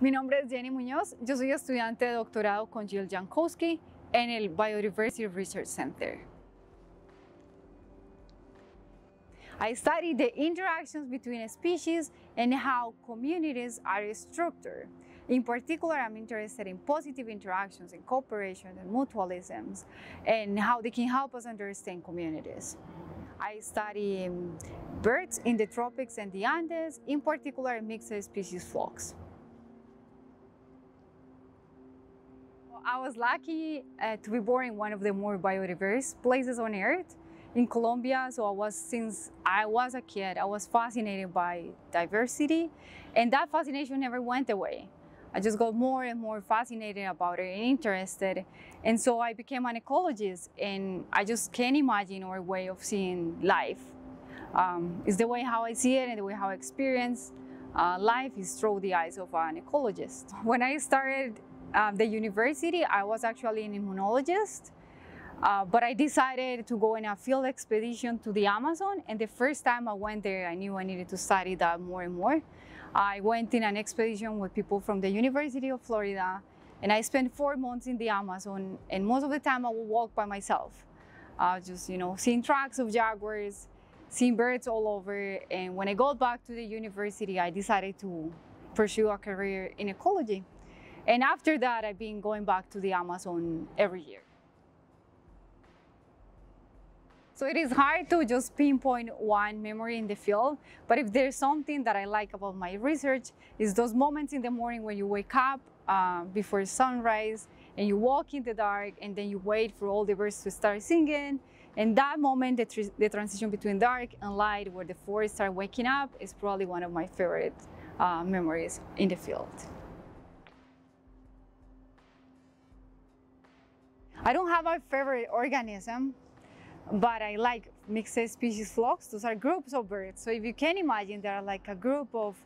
Mi nombre es Jenny Munoz, yo soy estudiante de doctorado con Jill Jankowski en el Biodiversity Research Center. I study the interactions between species and how communities are structured. In particular, I'm interested in positive interactions and cooperation and mutualisms and how they can help us understand communities. I study birds in the tropics and the Andes, in particular mixed species flocks. I was lucky to be born in one of the more biodiverse places on Earth, in Colombia. So since I was a kid, I was fascinated by diversity, and that fascination never went away. I just got more and more fascinated about it and interested, and so I became an ecologist, and I just can't imagine our way of seeing life. It's the way how I see it and the way how I experience life is through the eyes of an ecologist. When I started the university, I was actually an immunologist, but I decided to go in a field expedition to the Amazon, and the first time I went there, I knew I needed to study that more and more. I went in an expedition with people from the University of Florida, and I spent 4 months in the Amazon, and most of the time I would walk by myself, just seeing tracks of jaguars, seeing birds all over, and when I got back to the university, I decided to pursue a career in ecology. And after that, I've been going back to the Amazon every year. So it is hard to just pinpoint one memory in the field, but if there's something that I like about my research, is those moments in the morning when you wake up before sunrise and you walk in the dark and then you wait for all the birds to start singing. And that moment, the transition between dark and light, where the forests start waking up, is probably one of my favorite memories in the field. I don't have a favorite organism, but I like mixed species flocks. Those are groups of birds. So if you can imagine, there are like a group of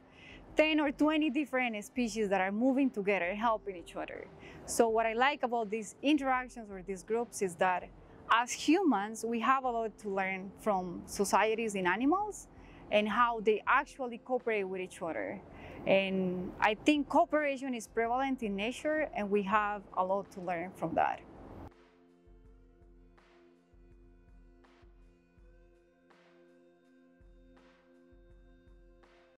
10 or 20 different species that are moving together, helping each other. So what I like about these interactions or these groups is that as humans, we have a lot to learn from societies in animals and how they actually cooperate with each other. And I think cooperation is prevalent in nature, and we have a lot to learn from that.